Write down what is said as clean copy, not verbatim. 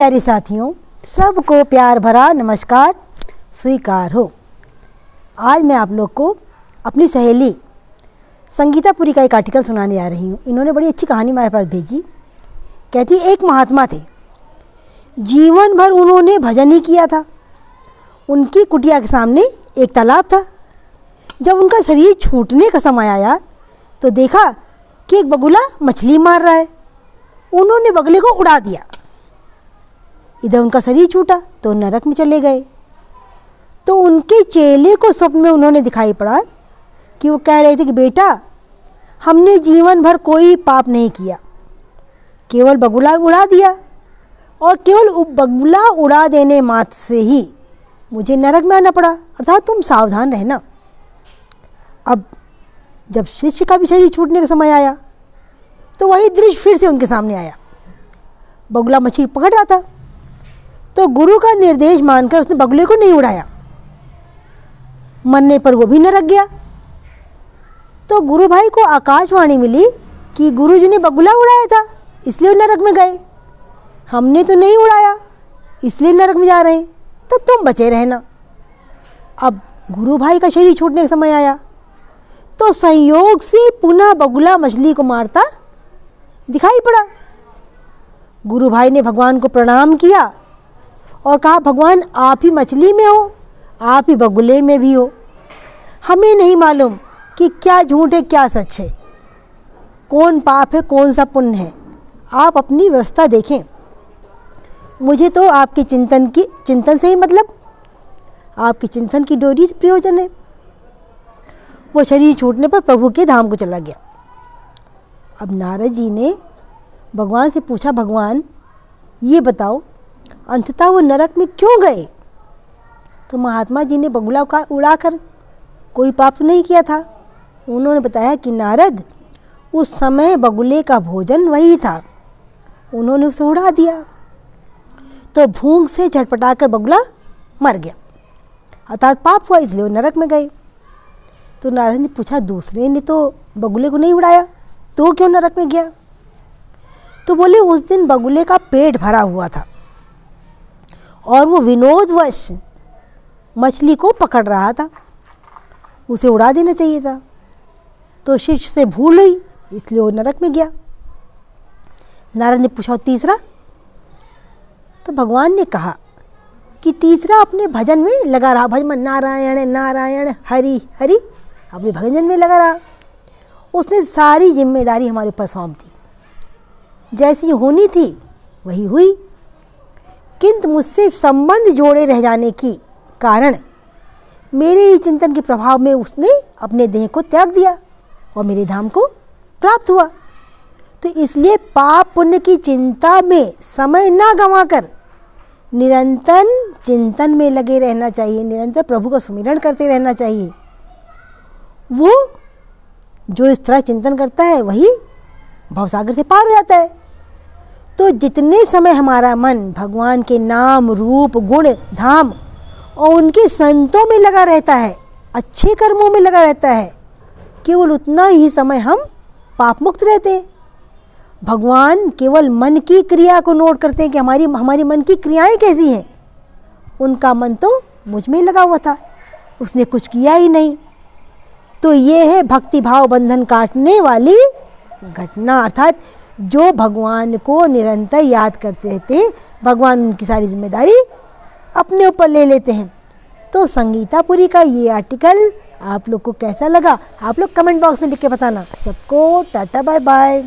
प्यारे साथियों, सबको प्यार भरा नमस्कार स्वीकार हो। आज मैं आप लोग को अपनी सहेली संगीता पुरी का एक आर्टिकल सुनाने आ रही हूँ। इन्होंने बड़ी अच्छी कहानी हमारे पास भेजी। कहती एक महात्मा थे, जीवन भर उन्होंने भजन ही किया था। उनकी कुटिया के सामने एक तालाब था। जब उनका शरीर छूटने का समय आया तो देखा कि एक बगुला मछली मार रहा है। उन्होंने बगुले को उड़ा दिया। इधर उनका शरीर छूटा तो नरक में चले गए। तो उनके चेले को स्वप्न में उन्होंने दिखाई पड़ा कि वो कह रहे थे कि बेटा, हमने जीवन भर कोई पाप नहीं किया, केवल बगुला उड़ा दिया और केवल बगुला उड़ा देने मात्र से ही मुझे नरक में आना पड़ा, अर्थात तुम सावधान रहना। अब जब शिष्य का भी शरीर छूटने का समय आया तो वही दृश्य फिर से उनके सामने आया। बगुला मछली पकड़ रहा था तो गुरु का निर्देश मानकर उसने बगुले को नहीं उड़ाया। मरने पर वो भी नरक गया। तो गुरु भाई को आकाशवाणी मिली कि गुरु जी ने बगुला उड़ाया था इसलिए नरक में गए, हमने तो नहीं उड़ाया इसलिए नरक में जा रहे हैं, तो तुम बचे रहना। अब गुरु भाई का शरीर छूटने का समय आया तो संयोग से पुनः बगुला मछली को मारता दिखाई पड़ा। गुरु भाई ने भगवान को प्रणाम किया और कहा, भगवान आप ही मछली में हो, आप ही बगुले में भी हो। हमें नहीं मालूम कि क्या झूठ है क्या सच है, कौन पाप है कौन सा पुण्य है। आप अपनी व्यवस्था देखें, मुझे तो आपके चिंतन से ही मतलब, आपके चिंतन की डोरी से प्रयोजन है। वो शरीर छूटने पर प्रभु के धाम को चला गया। अब नारद जी ने भगवान से पूछा, भगवान ये बताओ अंततः वो नरक में क्यों गए? तो महात्मा जी ने बगुला का उड़ाकर कोई पाप नहीं किया था। उन्होंने बताया कि नारद, उस समय बगुले का भोजन वही था, उन्होंने उसे उड़ा दिया तो भूख से झटपटाकर बगुला मर गया, अर्थात पाप हुआ, इसलिए वो नरक में गए। तो नारद ने पूछा, दूसरे ने तो बगुले को नहीं उड़ाया तो क्यों नरक में गया? तो बोले, उस दिन बगुले का पेट भरा हुआ था और वो विनोदवश मछली को पकड़ रहा था, उसे उड़ा देना चाहिए था। तो शिष्य से भूल हुई इसलिए वो नरक में गया। नारद ने पूछा, तीसरा? तो भगवान ने कहा कि तीसरा अपने भजन में लगा रहा, भजन नारायण नारायण हरि हरि, अपने भजन में लगा रहा। उसने सारी जिम्मेदारी हमारे ऊपर सौंप दी, जैसी होनी थी वही हुई, किंतु मुझसे संबंध जोड़े रह जाने के कारण मेरे ही चिंतन के प्रभाव में उसने अपने देह को त्याग दिया और मेरे धाम को प्राप्त हुआ। तो इसलिए पाप पुण्य की चिंता में समय ना गंवाकर निरंतर चिंतन में लगे रहना चाहिए, निरंतर प्रभु का सुमिरन करते रहना चाहिए। वो जो इस तरह चिंतन करता है वही भवसागर से पार हो जाता है। तो जितने समय हमारा मन भगवान के नाम रूप गुण धाम और उनके संतों में लगा रहता है, अच्छे कर्मों में लगा रहता है, केवल उतना ही समय हम पाप मुक्त रहते हैं। भगवान केवल मन की क्रिया को नोट करते हैं कि हमारी मन की क्रियाएं कैसी हैं। उनका मन तो मुझ में लगा हुआ था, उसने कुछ किया ही नहीं। तो ये है भक्ति भाव बंधन काटने वाली घटना, अर्थात जो भगवान को निरंतर याद करते रहते हैं, भगवान उनकी सारी जिम्मेदारी अपने ऊपर ले लेते हैं। तो संगीता पुरी का ये आर्टिकल आप लोग को कैसा लगा, आप लोग कमेंट बॉक्स में लिख के बताना। सबको टाटा बाय बाय।